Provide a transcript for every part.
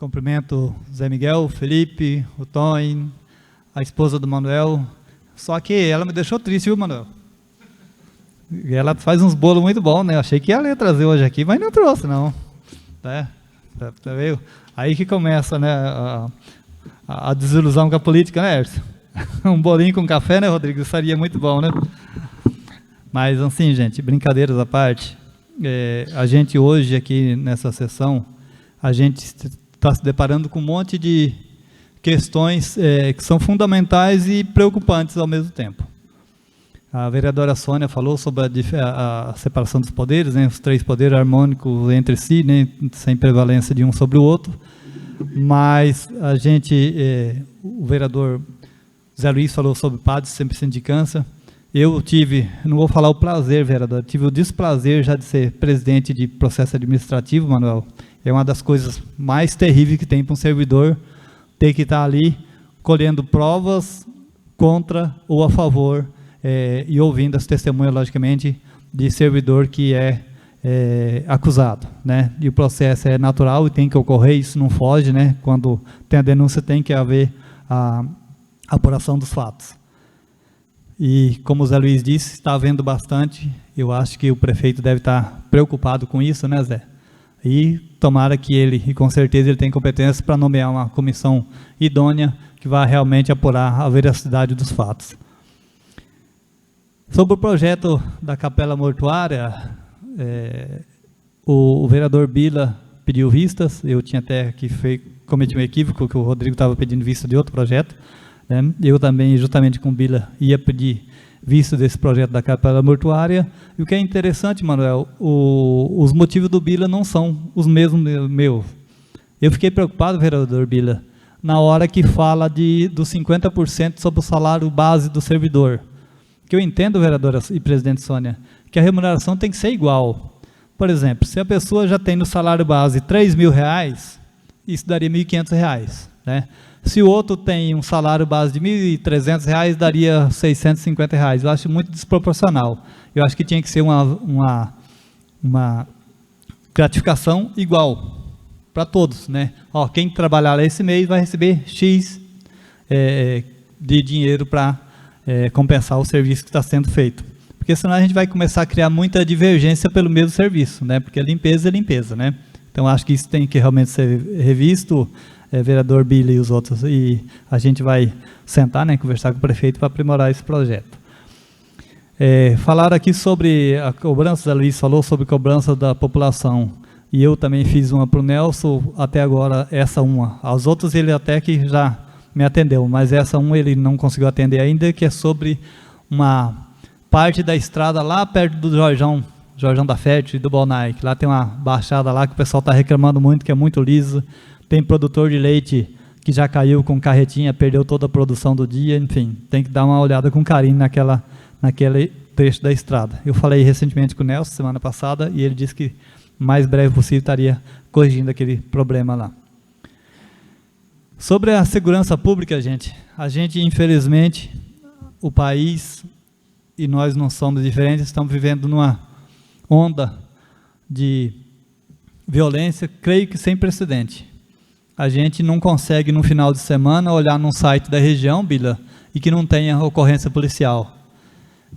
Cumprimento o Zé Miguel, o Felipe, o Tony, a esposa do Manuel. Só que ela me deixou triste, viu, Manuel? E ela faz uns bolos muito bons, né? Eu achei que ela ia trazer hoje aqui, mas não trouxe, não. Tá vendo? Aí que começa, né, a desilusão com a política, né, Hércio? Um bolinho com café, né, Rodrigo? Seria muito bom, né? Mas, assim, gente, brincadeiras à parte, a gente hoje aqui nessa sessão, a gente está se deparando com um monte de questões que são fundamentais e preocupantes ao mesmo tempo. A vereadora Sônia falou sobre a separação dos poderes, né, os três poderes harmônicos entre si, né, sem prevalência de um sobre o outro, mas a gente, o vereador Zé Luiz falou sobre padres sempre sindicância. Eu tive, não vou falar o prazer, vereador, tive o desprazer já de ser presidente de processo administrativo, Manuel. É uma das coisas mais terríveis que tem para um servidor ter que estar ali colhendo provas contra ou a favor e ouvindo as testemunhas, logicamente, de servidor que é acusado, né? E o processo é natural e tem que ocorrer, isso não foge, né? Quando tem a denúncia tem que haver a apuração dos fatos. E, como o Zé Luiz disse, está havendo bastante, eu acho que o prefeito deve estar preocupado com isso, né, Zé? E tomara que ele, e com certeza ele tem competência para nomear uma comissão idônea que vai realmente apurar a veracidade dos fatos. Sobre o projeto da capela mortuária, o vereador Bila pediu vistas, eu tinha até que cometi um equívoco, que o Rodrigo estava pedindo vista de outro projeto, né? Eu também, justamente com o Bila, ia pedir vista desse projeto da capela mortuária. E o que é interessante, Manuel, os motivos do Bila não são os mesmos meus. Eu fiquei preocupado, vereador Bila, na hora que fala dos 50% sobre o salário base do servidor. Que eu entendo, vereadora e presidente Sônia, que a remuneração tem que ser igual. Por exemplo, se a pessoa já tem no salário base R$3.000, isso daria R$1.500, né? Se o outro tem um salário base de R$1.300, daria R$650. Eu acho muito desproporcional. Eu acho que tinha que ser uma gratificação igual para todos, né? Ó, quem trabalhar esse mês vai receber X de dinheiro para compensar o serviço que está sendo feito. Porque senão a gente vai começar a criar muita divergência pelo mesmo serviço, né? Porque limpeza é limpeza, né? Então acho que isso tem que realmente ser revisto, vereador Billy e os outros, e a gente vai sentar, né, conversar com o prefeito para aprimorar esse projeto. Falaram aqui sobre a cobrança, Zé Luiz falou sobre cobrança da população, e eu também fiz uma para o Nelson, até agora essa uma. As outras ele até que já me atendeu, mas essa uma ele não conseguiu atender ainda, que é sobre uma parte da estrada lá perto do Jorjão da Fértil e do Bolnai, que lá tem uma baixada lá que o pessoal está reclamando muito, que é muito lisa. Tem produtor de leite que já caiu com carretinha, perdeu toda a produção do dia, enfim, tem que dar uma olhada com carinho naquele trecho da estrada. Eu falei recentemente com o Nelson, semana passada, e ele disse que o mais breve possível estaria corrigindo aquele problema lá. Sobre a segurança pública, a gente infelizmente, o país, e nós não somos diferentes, estamos vivendo numa onda de violência, creio que sem precedente. A gente não consegue, no final de semana, olhar num site da região, Bila, e que não tenha ocorrência policial.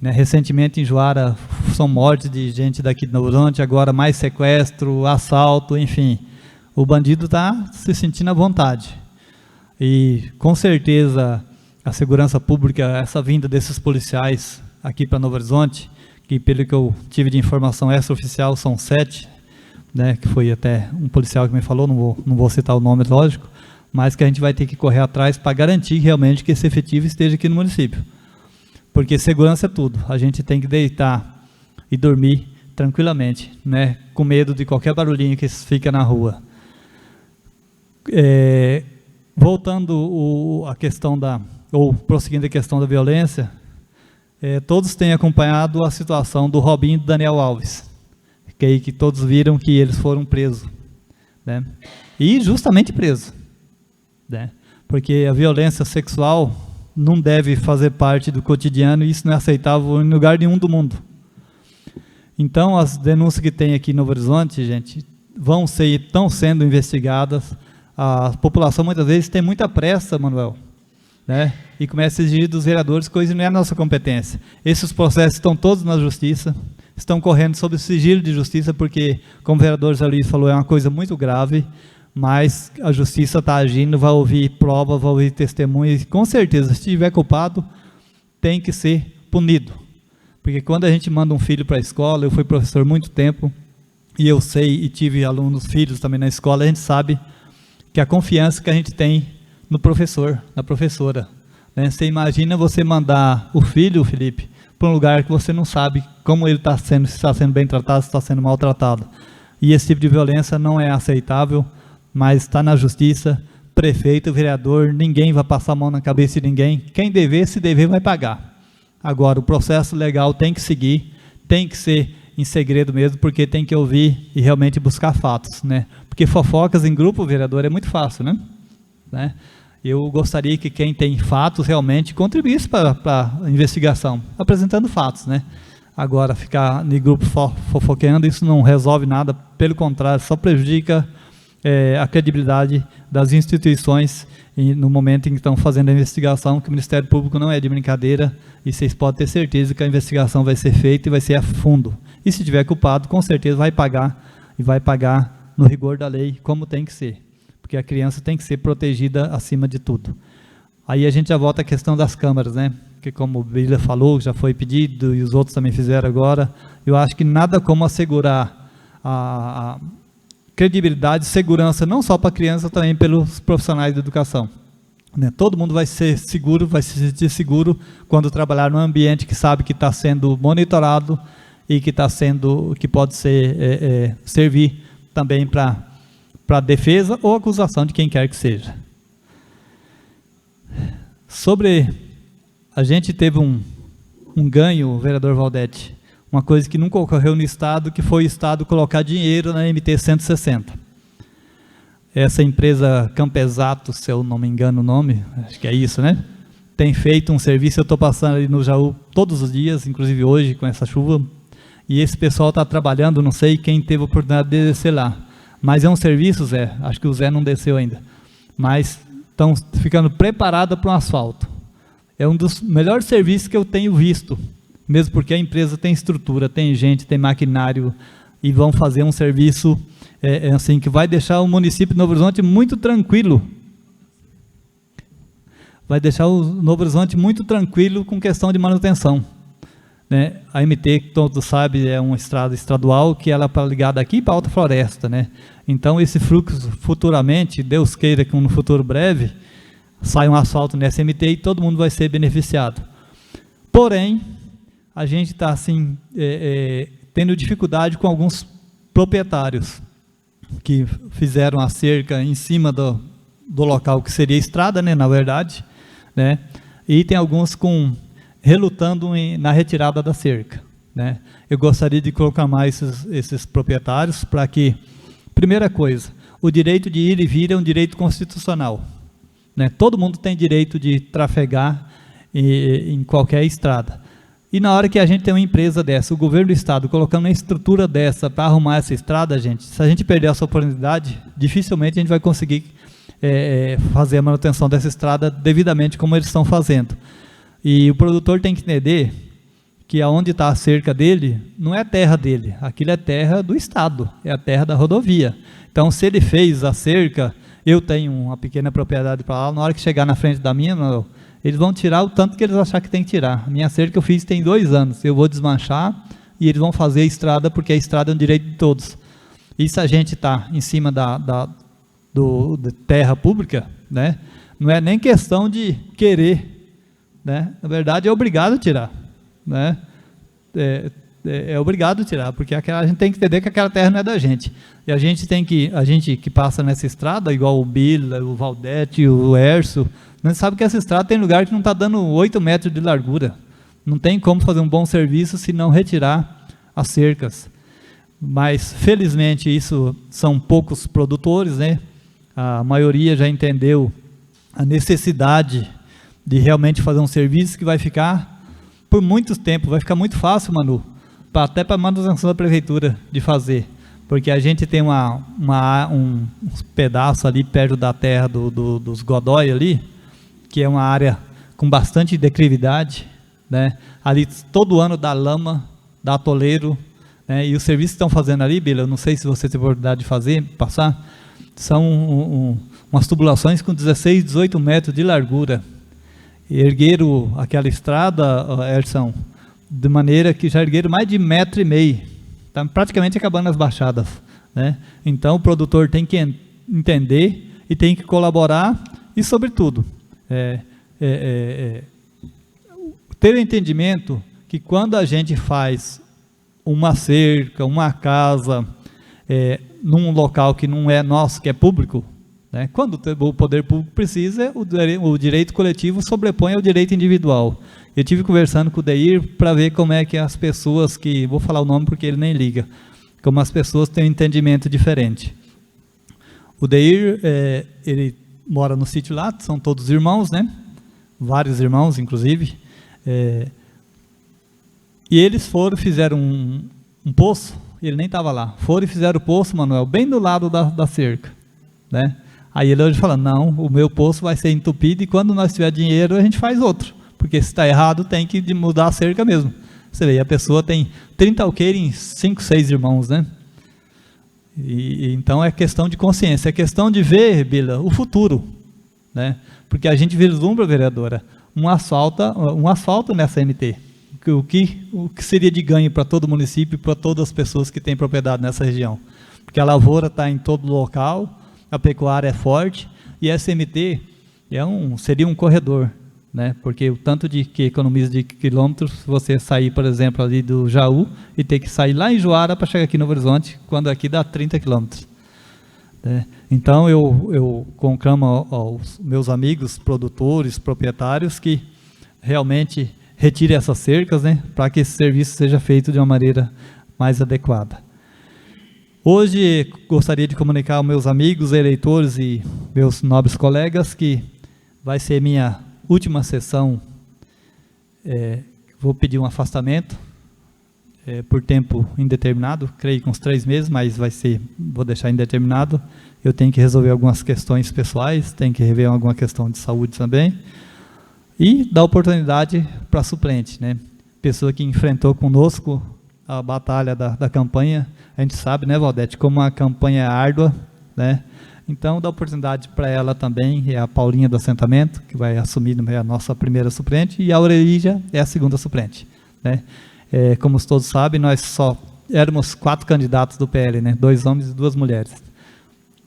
Né? Recentemente, em Juara, são mortes de gente daqui do Norte, agora mais sequestro, assalto, enfim. O bandido está se sentindo à vontade. E, com certeza, a segurança pública, essa vinda desses policiais aqui para Novo Horizonte, que, pelo que eu tive de informação extraoficial, são 7, né, que foi até um policial que me falou, não vou citar o nome, lógico, mas que a gente vai ter que correr atrás para garantir realmente que esse efetivo esteja aqui no município. Porque segurança é tudo, a gente tem que deitar e dormir tranquilamente, né, com medo de qualquer barulhinho que fica na rua. Voltando a questão prosseguindo a questão da violência, todos têm acompanhado a situação do Robinho e do Daniel Alves, que todos viram que eles foram presos, né? E justamente presos, né? Porque a violência sexual não deve fazer parte do cotidiano e isso não é aceitável em lugar nenhum do mundo. Então, as denúncias que tem aqui no Novo Horizonte, gente, estão sendo investigadas. A população muitas vezes tem muita pressa, Manuel, né? E começa a exigir dos vereadores coisa que não é a nossa competência. Esses processos estão todos na justiça, estão correndo sob o sigilo de justiça, porque, como o vereador Zé Luiz falou, é uma coisa muito grave, mas a justiça está agindo, vai ouvir prova, vai ouvir testemunhas, e com certeza, se estiver culpado, tem que ser punido. Porque quando a gente manda um filho para a escola, eu fui professor muito tempo, e eu sei, e tive alunos, filhos também na escola, a gente sabe que a confiança que a gente tem no professor, na professora, né? Você imagina você mandar o filho, Felipe, para um lugar que você não sabe como ele está sendo, se está sendo bem tratado, se está sendo maltratado. E esse tipo de violência não é aceitável, mas está na justiça, prefeito, vereador, ninguém vai passar a mão na cabeça de ninguém. Quem dever, se dever, vai pagar. Agora, o processo legal tem que seguir, tem que ser em segredo mesmo, porque tem que ouvir e realmente buscar fatos, né? Porque fofocas em grupo, vereador, é muito fácil, né? Eu gostaria que quem tem fatos realmente contribuísse para a investigação, apresentando fatos, né? Agora, ficar em grupo fofoqueando, isso não resolve nada, pelo contrário, só prejudica a credibilidade das instituições no momento em que estão fazendo a investigação, que o Ministério Público não é de brincadeira, e vocês podem ter certeza que a investigação vai ser feita e vai ser a fundo. E se tiver culpado, com certeza vai pagar, e vai pagar no rigor da lei, como tem que ser. Porque a criança tem que ser protegida acima de tudo. Aí a gente já volta à questão das câmaras, né? Que como o Bíblia falou, já foi pedido, e os outros também fizeram agora, eu acho que nada como assegurar a credibilidade e segurança, não só para a criança, também pelos profissionais da educação. Né? Todo mundo vai ser seguro, vai se sentir seguro quando trabalhar num ambiente que sabe que está sendo monitorado e que pode ser, servir também para defesa ou acusação de quem quer que seja. A gente teve um ganho, vereador Valdete, uma coisa que nunca ocorreu no Estado, que foi o Estado colocar dinheiro na MT 160. Essa empresa Campesato, se eu não me engano o nome, acho que é isso, né? Tem feito um serviço, eu estou passando ali no Jaú todos os dias, inclusive hoje com essa chuva, e esse pessoal está trabalhando, não sei quem teve a oportunidade de descer lá, mas é um serviço, Zé, acho que o Zé não desceu ainda, mas estão ficando preparados para um asfalto. É um dos melhores serviços que eu tenho visto, mesmo porque a empresa tem estrutura, tem gente, tem maquinário, e vão fazer um serviço assim, que vai deixar o município de Novo Horizonte muito tranquilo. Vai deixar o Novo Horizonte muito tranquilo com questão de manutenção. Né? A MT, que todos sabem, é uma estrada estadual que ela é ligada aqui para a Alta Floresta. Né? Então, esse fluxo, futuramente, Deus queira que no futuro breve, saia um asfalto nessa MT e todo mundo vai ser beneficiado. Porém, a gente está assim, tendo dificuldade com alguns proprietários que fizeram a cerca em cima do local que seria estrada, né, na verdade, né, e tem alguns relutando na retirada da cerca. Né. Eu gostaria de colocar mais esses proprietários para que, primeira coisa, o direito de ir e vir é um direito constitucional. Né, todo mundo tem direito de trafegar em qualquer estrada. E na hora que a gente tem uma empresa dessa, o governo do estado colocando uma estrutura dessa para arrumar essa estrada, gente, se a gente perder essa oportunidade, dificilmente a gente vai conseguir fazer a manutenção dessa estrada devidamente como eles estão fazendo. E o produtor tem que entender que aonde está a cerca dele, não é terra dele, aquilo é terra do estado, é a terra da rodovia. Então, se ele fez a cerca, eu tenho uma pequena propriedade para lá, na hora que chegar na frente da minha, eles vão tirar o tanto que eles acharem que tem que tirar. A minha cerca eu fiz tem 2 anos, eu vou desmanchar e eles vão fazer a estrada, porque a estrada é um direito de todos. E se a gente está em cima da terra pública, né, não é nem questão de querer, né, na verdade é obrigado a tirar. Né, é obrigado a tirar, porque a gente tem que entender que aquela terra não é da gente. E a gente que passa nessa estrada, igual o Bila, o Valdete, o Erso, nós sabe que essa estrada tem lugar que não está dando 8 metros de largura. Não tem como fazer um bom serviço se não retirar as cercas. Mas, felizmente, isso são poucos produtores, né? A maioria já entendeu a necessidade de realmente fazer um serviço que vai ficar por muito tempo, vai ficar muito fácil, Manu, até para a manutenção da prefeitura de fazer. porque a gente tem uns pedaços ali perto da terra dos Godói ali, que é uma área com bastante declividade, né? Ali todo ano dá lama, dá atoleiro, né? E os serviços que estão fazendo ali, Bila, eu não sei se você teve a oportunidade de passar, são umas tubulações com 16, 18 metros de largura. Ergueram aquela estrada, Erson, de maneira que já ergueram mais de 1,5 metro, está praticamente acabando as baixadas, né? Então o produtor tem que entender e tem que colaborar e, sobretudo, ter o entendimento que quando a gente faz uma cerca, uma casa, num local que não é nosso, que é público, né? Quando o poder público precisa, o direito coletivo sobrepõe ao direito individual. Eu tive conversando com o Deir para ver como é que as pessoas que, vou falar o nome porque ele nem liga, como as pessoas têm um entendimento diferente. O Deir, ele mora no sítio lá, são todos irmãos, né? Vários irmãos, inclusive. E eles fizeram um poço, ele nem estava lá, foram e fizeram o poço, Manuel, bem do lado da cerca, né? Aí ele hoje fala, não, o meu poço vai ser entupido e quando nós tiver dinheiro a gente faz outro, porque se está errado tem que mudar a cerca mesmo. Você vê, a pessoa tem 30 alqueires, 5, 6 irmãos, né? Então é questão de consciência, é questão de ver, Bila, o futuro, né? Porque a gente vislumbra, vereadora, um asfalto nessa MT. O que seria de ganho para todo o município e para todas as pessoas que têm propriedade nessa região? Porque a lavoura está em todo local, a pecuária é forte, e essa MT seria um corredor, né? Porque o tanto que economiza de quilômetros, se você sair, por exemplo, ali do Jaú, e ter que sair lá em Juara para chegar aqui no Horizonte, quando aqui dá 30 quilômetros. Então, eu conclamo aos meus amigos, produtores, proprietários, que realmente retire essas cercas, né, para que esse serviço seja feito de uma maneira mais adequada. Hoje, gostaria de comunicar aos meus amigos, eleitores e meus nobres colegas que vai ser minha última sessão. Vou pedir um afastamento por tempo indeterminado, creio que uns 3 meses, mas vou deixar indeterminado. Eu tenho que resolver algumas questões pessoais, tenho que rever alguma questão de saúde também, e dar oportunidade para suplente, né? Pessoa que enfrentou conosco a batalha da campanha, a gente sabe, né, Valdete, como a campanha é árdua, né? Então, dá oportunidade para ela também, é a Paulinha do assentamento, que vai assumir a nossa primeira suplente, e a Aurelígia é a segunda suplente, né? Como todos sabem, nós só éramos 4 candidatos do PL, né? 2 homens e 2 mulheres.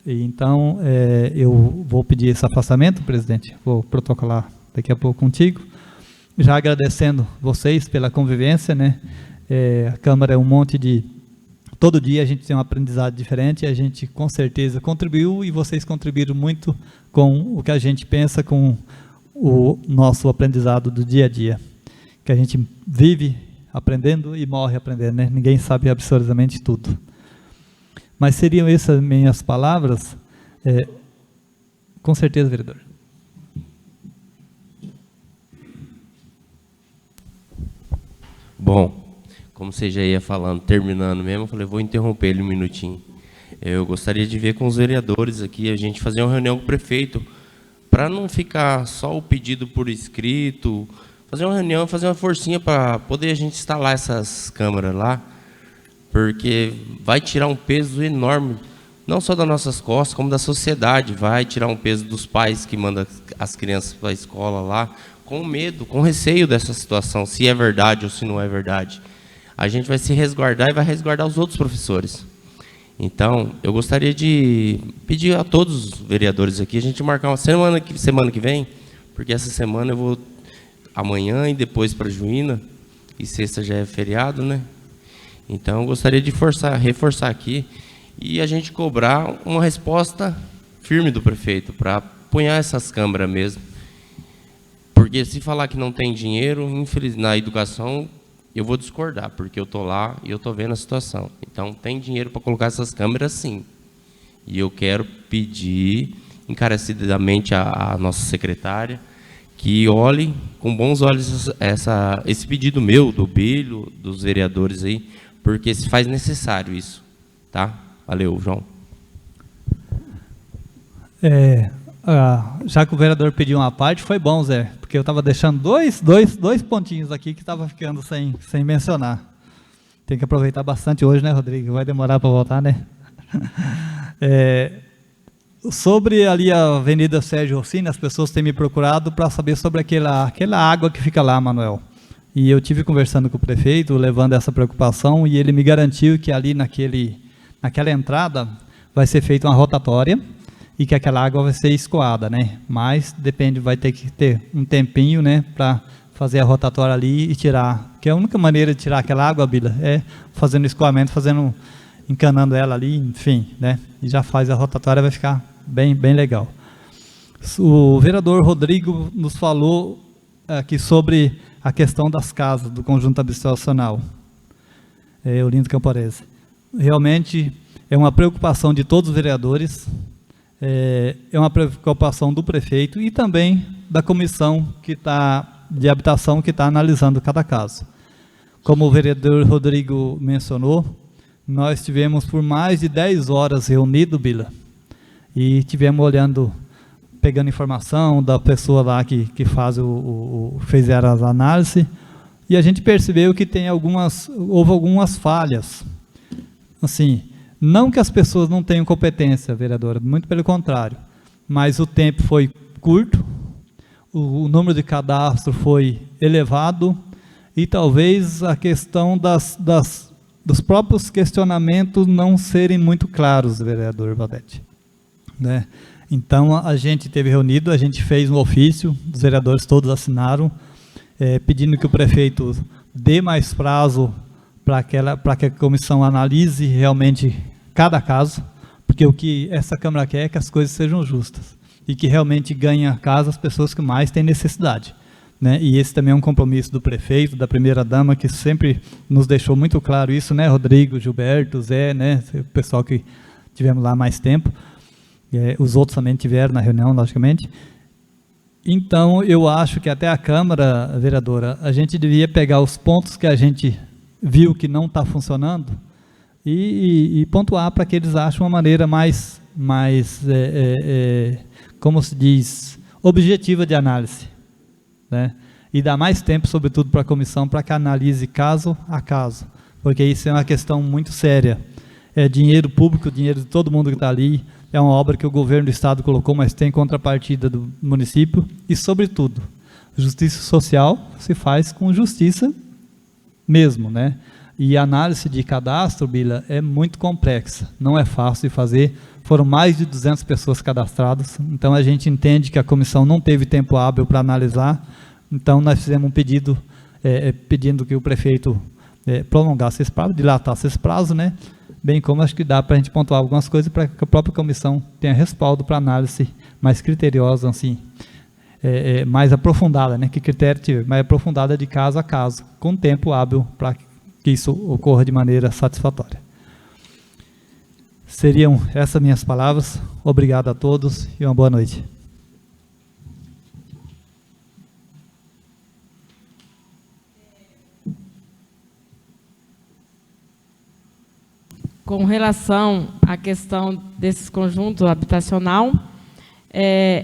Então, eu vou pedir esse afastamento, presidente, vou protocolar daqui a pouco contigo, já agradecendo vocês pela convivência, né? A Câmara é um monte de... Todo dia a gente tem um aprendizado diferente, a gente com certeza contribuiu e vocês contribuíram muito com o que a gente pensa, com o nosso aprendizado do dia a dia, que a gente vive aprendendo e morre aprendendo, né? Ninguém sabe absolutamente tudo. Mas seriam essas minhas palavras, com certeza, vereador. Bom, como você já ia falando, terminando mesmo, eu falei, vou interromper ele um minutinho. Eu gostaria de ver com os vereadores aqui, a gente fazer uma reunião com o prefeito, para não ficar só o pedido por escrito, fazer uma reunião, fazer uma forcinha para poder a gente instalar essas câmeras lá, porque vai tirar um peso enorme, não só das nossas costas, como da sociedade, vai tirar um peso dos pais que mandam as crianças para a escola lá, com medo, com receio dessa situação, se é verdade ou se não é verdade. A gente vai se resguardar e vai resguardar os outros professores. Então, eu gostaria de pedir a todos os vereadores aqui, a gente marcar uma semana que vem, porque essa semana eu vou amanhã e depois para Juína, e sexta já é feriado, né? Então, eu gostaria de reforçar aqui e a gente cobrar uma resposta firme do prefeito para apunhar essas câmeras mesmo. Porque se falar que não tem dinheiro, infelizmente, na educação, eu vou discordar, porque eu estou lá e eu estou vendo a situação. Então, tem dinheiro para colocar essas câmeras, sim. E eu quero pedir encarecidamente à nossa secretária que olhe com bons olhos esse pedido meu, do Bilho, dos vereadores aí, porque se faz necessário isso, tá? Valeu, João. Já que o vereador pediu uma parte, foi bom, Zé, porque eu estava deixando dois pontinhos aqui que estava ficando sem mencionar. Tem que aproveitar bastante hoje, né, Rodrigo? Vai demorar para voltar, né? Sobre ali a Avenida Sérgio Rossini, as pessoas têm me procurado para saber sobre aquela água que fica lá, Manuel. E eu tive conversando com o prefeito, levando essa preocupação, e ele me garantiu que ali naquela entrada vai ser feita uma rotatória e que aquela água vai ser escoada, né? Mas depende, vai ter que ter um tempinho, né, para fazer a rotatória ali e tirar. Que a única maneira de tirar aquela água, Bila, é fazendo escoamento, encanando ela ali, enfim, né? E já faz a rotatória, vai ficar bem legal. O vereador Rodrigo nos falou aqui sobre a questão das casas, do conjunto habitacional. Olindo Camporese. Realmente é uma preocupação de todos os vereadores, é uma preocupação do prefeito e também da comissão de habitação que está analisando cada caso. Como o vereador Rodrigo mencionou, nós tivemos por mais de 10 horas reunido, Bila, e tivemos pegando informação da pessoa lá que fizeram as análises, e a gente percebeu que houve algumas falhas. Assim, não que as pessoas não tenham competência, vereadora, muito pelo contrário, mas o tempo foi curto, o número de cadastro foi elevado, e talvez a questão dos próprios questionamentos não serem muito claros, vereador Valdete, né? Então, a gente teve reunido, a gente fez um ofício, os vereadores todos assinaram, pedindo que o prefeito dê mais prazo para que a comissão analise realmente cada caso, porque o que essa Câmara quer é que as coisas sejam justas, e que realmente ganhem a casa as pessoas que mais têm necessidade, né? E esse também é um compromisso do prefeito, da primeira-dama, que sempre nos deixou muito claro isso, né, Rodrigo, Gilberto, Zé, né, o pessoal que tivemos lá mais tempo. Os outros também tiveram na reunião, logicamente. Então, eu acho que até a Câmara, vereadora, a gente devia pegar os pontos que a gente viu que não está funcionando e pontuar para que eles achem uma maneira mais como se diz, objetiva de análise, né? E dar mais tempo, sobretudo, para a comissão, para que analise caso a caso, porque isso é uma questão muito séria. É dinheiro público, dinheiro de todo mundo que está ali. É uma obra que o governo do estado colocou, mas tem contrapartida do município. E, sobretudo, justiça social se faz com justiça mesmo, né? E a análise de cadastro, Bila, é muito complexa. Não é fácil de fazer. Foram mais de 200 pessoas cadastradas. Então, a gente entende que a comissão não teve tempo hábil para analisar. Então, nós fizemos um pedido, pedindo que o prefeito prolongasse esse prazo, dilatasse esse prazo, né? Bem como acho que dá para a gente pontuar algumas coisas para que a própria comissão tenha respaldo para análise mais criteriosa, assim, mais aprofundada, né? Que critério tiver, mais aprofundada de caso a caso, com tempo hábil para que isso ocorra de maneira satisfatória. Seriam essas minhas palavras. Obrigado a todos e uma boa noite. Com relação à questão desses conjuntos habitacional,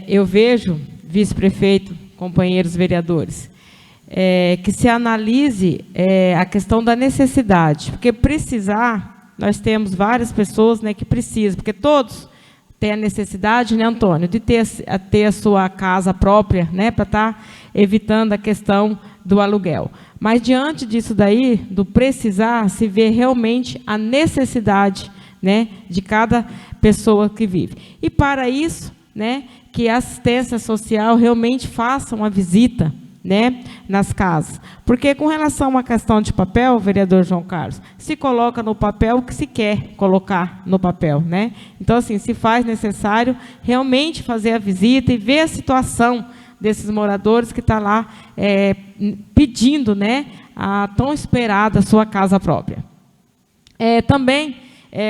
eu vejo, vice-prefeito, companheiros vereadores, que se analise a questão da necessidade, porque precisar, nós temos várias pessoas, né, que precisam, porque todos têm a necessidade, né, Antônio, de ter a sua casa própria, né, para estar evitando a questão do aluguel. Mas, diante disso daí, do precisar, se vê realmente a necessidade, né, de cada pessoa que vive. E, para isso, né, que a assistência social realmente faça uma visita, né, nas casas. Porque, com relação à questão de papel, vereador João Carlos, se coloca no papel o que se quer colocar no papel, né? Então, assim, se faz necessário realmente fazer a visita e ver a situação desses moradores que estão lá pedindo, né, a tão esperada sua casa própria. Também,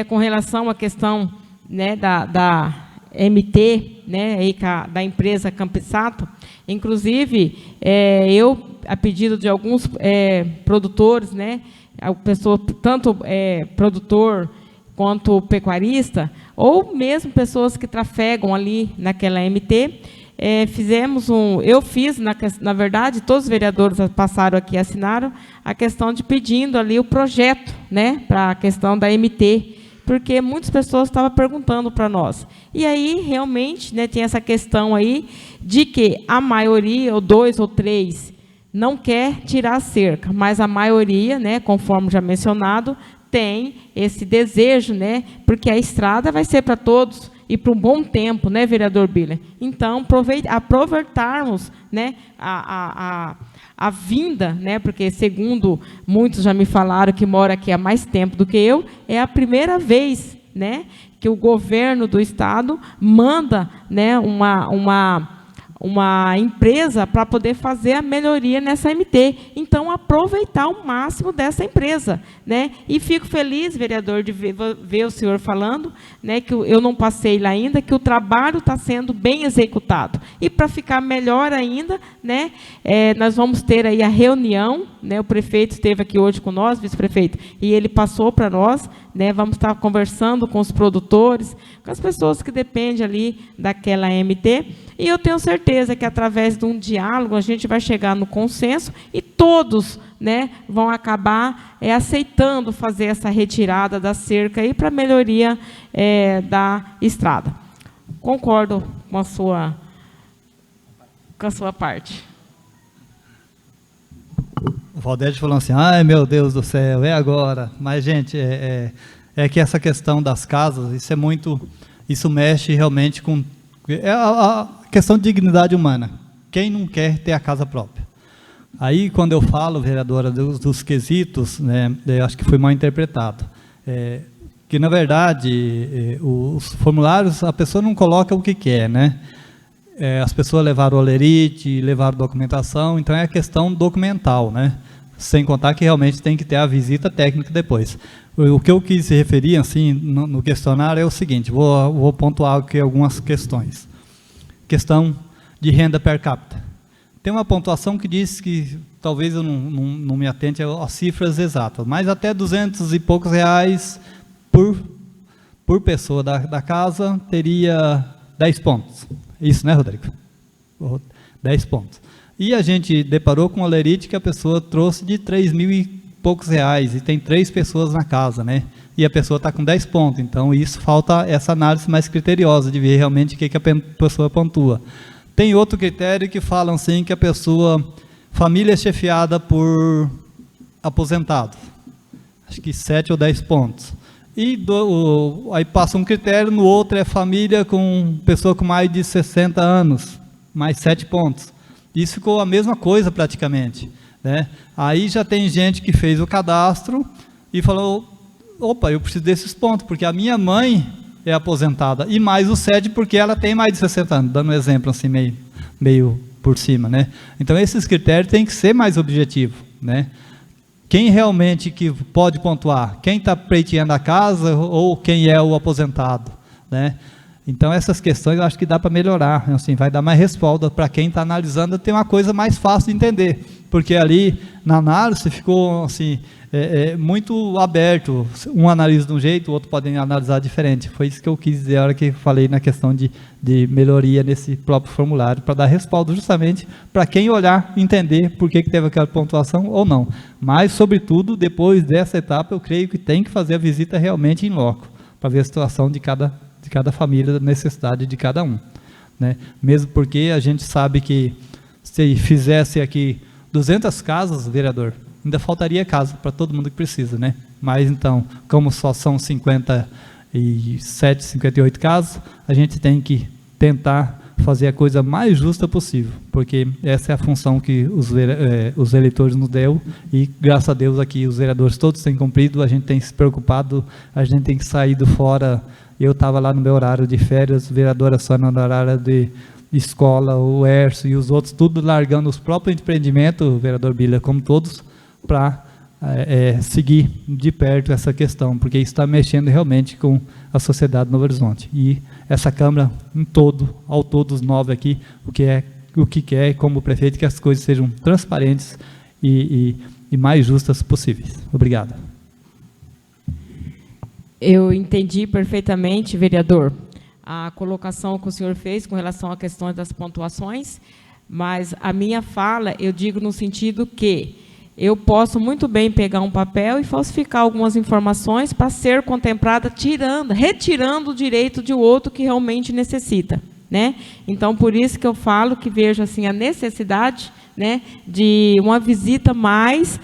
com relação à questão, né, da MT, né, aí, da empresa Campisato, inclusive, eu, a pedido de alguns produtores, né, a pessoa, tanto produtor quanto pecuarista, ou mesmo pessoas que trafegam ali naquela MT, eu fiz, na verdade, todos os vereadores passaram aqui, assinaram, a questão de pedindo ali o projeto, né, para a questão da MT, porque muitas pessoas estavam perguntando para nós. E aí, realmente, né, tem essa questão aí de que a maioria, ou 2 ou 3, não quer tirar a cerca, mas a maioria, né, conforme já mencionado, tem esse desejo, né, porque a estrada vai ser para todos e por um bom tempo, né, vereador Biller? Então, aproveitarmos, né, a vinda, né, porque, segundo muitos já me falaram que mora aqui há mais tempo do que eu, é a primeira vez, né, que o governo do estado manda, né, uma empresa para poder fazer a melhoria nessa MT. Então, aproveitar o máximo dessa empresa, né? E fico feliz, vereador, de ver o senhor falando, né, que eu não passei lá ainda, que o trabalho está sendo bem executado. E para ficar melhor ainda, né, nós vamos ter aí a reunião, né, o prefeito esteve aqui hoje com nós, vice-prefeito, e ele passou para nós, né, vamos estar conversando com os produtores, com as pessoas que dependem ali daquela MT, e eu tenho certeza que, através de um diálogo, a gente vai chegar no consenso e todos, né, vão acabar aceitando fazer essa retirada da cerca aí para a melhoria da estrada. Concordo com a sua parte. O Valdete falou assim, ai meu Deus do céu, é agora. Mas, gente, é que essa questão das casas, isso mexe realmente com a questão de dignidade humana. Quem não quer ter a casa própria? Aí, quando eu falo, vereadora, dos quesitos, né, eu acho que foi mal interpretado. Que, na verdade, os formulários, a pessoa não coloca o que quer, né? As pessoas levaram olerite, levaram documentação, então é a questão documental, né? Sem contar que realmente tem que ter a visita técnica depois. O que eu quis se referir, assim, no questionário é o seguinte, vou pontuar aqui algumas questões. Questão de renda per capita. Tem uma pontuação que diz que, talvez eu não me atente às cifras exatas, mas até 200 e poucos reais por pessoa da casa teria 10 pontos. Isso, né, Rodrigo? 10 pontos. E a gente deparou com uma olerite que a pessoa trouxe de 3 mil e poucos reais, e tem 3 pessoas na casa, né? E a pessoa está com 10 pontos, então isso falta essa análise mais criteriosa, de ver realmente o que a pessoa pontua. Tem outro critério que falam assim, que a pessoa, família chefiada por aposentado, acho que 7 ou 10 pontos. E aí passa um critério, no outro é família com pessoa com mais de 60 anos, mais 7 pontos. Isso ficou a mesma coisa praticamente, né? Aí já tem gente que fez o cadastro e falou, opa, eu preciso desses pontos, porque a minha mãe é aposentada, e mais o 7 porque ela tem mais de 60 anos, dando um exemplo assim meio por cima, né? Então esses critérios têm que ser mais objetivos, né? Quem realmente que pode pontuar? Quem está pleiteando a casa ou quem é o aposentado, né? Então essas questões eu acho que dá para melhorar, assim, vai dar mais respaldo para quem está analisando, ter uma coisa mais fácil de entender, porque ali na análise ficou assim, muito aberto, um analisa de um jeito, o outro pode analisar diferente. Foi isso que eu quis dizer na hora que falei na questão de melhoria nesse próprio formulário, para dar respaldo justamente para quem olhar, entender por que teve aquela pontuação ou não. Mas, sobretudo, depois dessa etapa, eu creio que tem que fazer a visita realmente em loco, para ver a situação de cada família, da necessidade de cada um, né? Mesmo porque a gente sabe que se fizesse aqui 200 casas, vereador, ainda faltaria casa para todo mundo que precisa, né? Mas então, como só são 57, 58 casas, a gente tem que tentar fazer a coisa mais justa possível, porque essa é a função que os eleitores nos deu, e graças a Deus aqui os vereadores todos têm cumprido, a gente tem se preocupado, a gente tem saído fora. Eu estava lá no meu horário de férias, vereadora só no horário de escola, o Erso e os outros, tudo largando os próprios empreendimentos, vereador Biller, como todos, para seguir de perto essa questão, porque isso está mexendo realmente com a sociedade do Novo Horizonte. E essa Câmara, ao todo, os 9 aqui, o que quer, como prefeito, que as coisas sejam transparentes e mais justas possíveis. Obrigado. Eu entendi perfeitamente, vereador, a colocação que o senhor fez com relação à questão das pontuações, mas a minha fala, eu digo no sentido que eu posso muito bem pegar um papel e falsificar algumas informações para ser contemplada, retirando o direito de outro que realmente necessita, né? Então, por isso que eu falo que vejo assim, a necessidade, né, de uma visita mais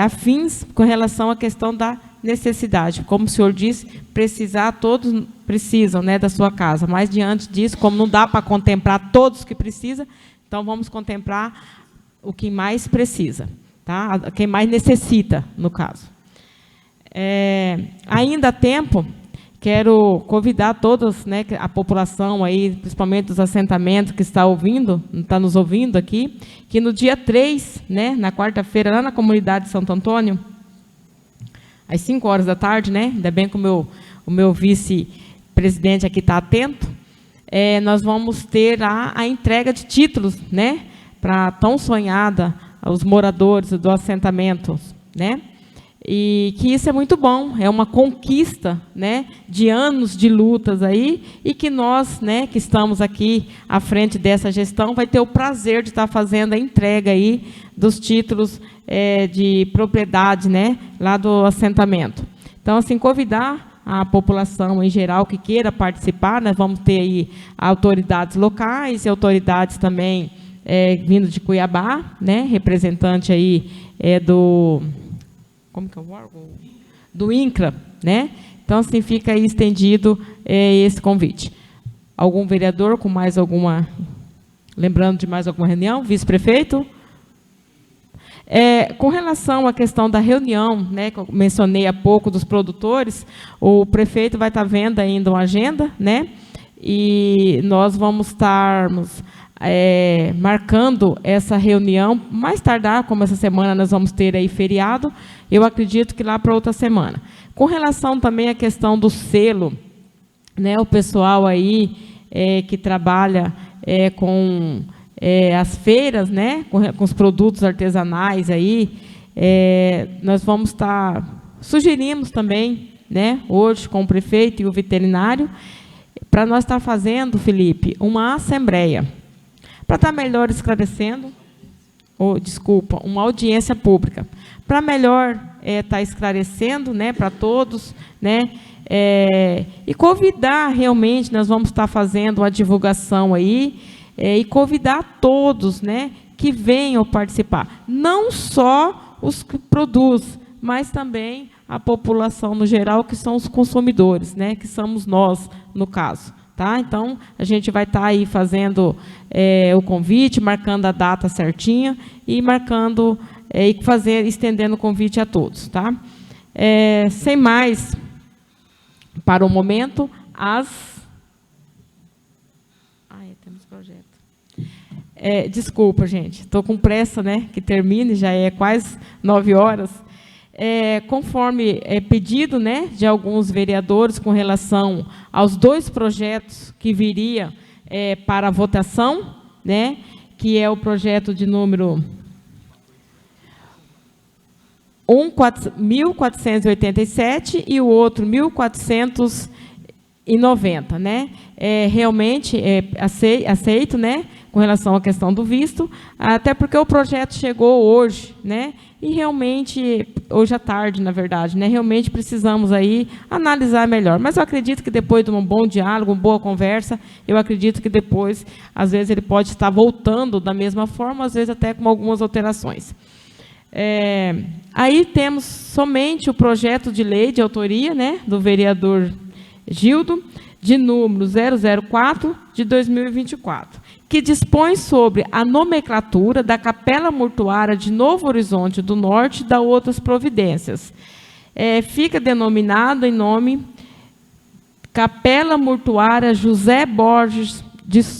afins com relação à questão da necessidade. Como o senhor disse, todos precisam, né, da sua casa, mas diante disso, como não dá para contemplar todos que precisam, então vamos contemplar o que mais precisa, tá? Quem mais necessita, no caso. Ainda há tempo, quero convidar todos, né, a população aí, principalmente dos assentamentos que está nos ouvindo aqui, que no dia 3, né, na quarta-feira, lá na comunidade de Santo Antônio, às 5 horas da tarde, né, ainda bem que o meu vice-presidente aqui está atento, nós vamos ter lá a entrega de títulos, né, para tão sonhada aos moradores do assentamento, né? E que isso é muito bom, é uma conquista, né, de anos de lutas aí, e que nós, né, que estamos aqui à frente dessa gestão, vai ter o prazer de estar fazendo a entrega aí dos títulos de propriedade, né, lá do assentamento. Então, assim, convidar a população em geral que queira participar, nós vamos ter aí autoridades locais e autoridades também vindo de Cuiabá, né, representante aí como que é o órgão? Do INCRA, né? Então, assim, fica aí estendido esse convite. Algum vereador com mais alguma... Lembrando de mais alguma reunião? Vice-prefeito? Com relação à questão da reunião, né, que eu mencionei há pouco, dos produtores, o prefeito vai estar vendo ainda uma agenda, né? E nós vamos estarmos... marcando essa reunião, mais tardar, como essa semana nós vamos ter aí feriado, eu acredito que lá para outra semana. Com relação também à questão do selo, né, o pessoal aí que trabalha com as feiras, né, com os produtos artesanais aí, nós vamos sugerimos também, né, hoje com o prefeito e o veterinário, para nós estar fazendo, Felipe, uma assembleia, para estar melhor esclarecendo, uma audiência pública, para melhor estar esclarecendo, né, para todos, né, e convidar realmente, nós vamos estar fazendo a divulgação aí, e convidar todos, né, que venham participar, não só os que produzem, mas também a população no geral, que são os consumidores, né, que somos nós, no caso. Tá? Então, a gente vai estar aí fazendo o convite, marcando a data certinha e marcando estendendo o convite a todos. Tá? Sem mais, para o momento, temos projeto. Desculpa, gente, estou com pressa, né, que termine, já é quase 9 horas. Conforme pedido, né, de alguns vereadores com relação aos 2 projetos que viria para a votação, né, que é o projeto de número 1487 e o outro 1490, né? Realmente aceito, né, com relação à questão do visto, até porque o projeto chegou hoje, né? E realmente, hoje à tarde, na verdade, né? Realmente precisamos aí analisar melhor. Mas eu acredito que depois de um bom diálogo, uma boa conversa, eu acredito que depois, às vezes, ele pode estar voltando da mesma forma, às vezes até com algumas alterações. Aí temos somente o projeto de lei de autoria, né, do vereador Gildo, de número 004 de 2024, que dispõe sobre a nomenclatura da Capela Mortuária de Novo Horizonte do Norte e da outras providências. Fica denominado em nome Capela Mortuária José Borges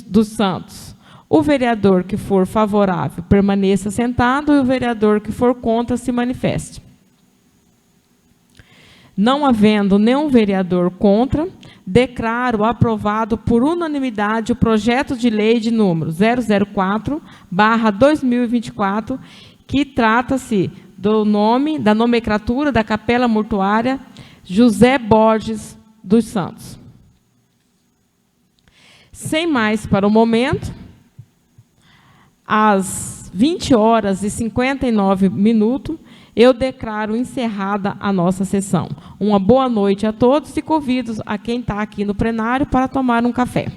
dos Santos. O vereador que for favorável permaneça sentado e o vereador que for contra se manifeste. Não havendo nenhum vereador contra, declaro aprovado por unanimidade o projeto de lei de número 004/2024, que trata-se do nome, da nomenclatura da Capela Mortuária José Borges dos Santos. Sem mais para o momento, às 20h59, eu declaro encerrada a nossa sessão. Uma boa noite a todos e convido a quem está aqui no plenário para tomar um café.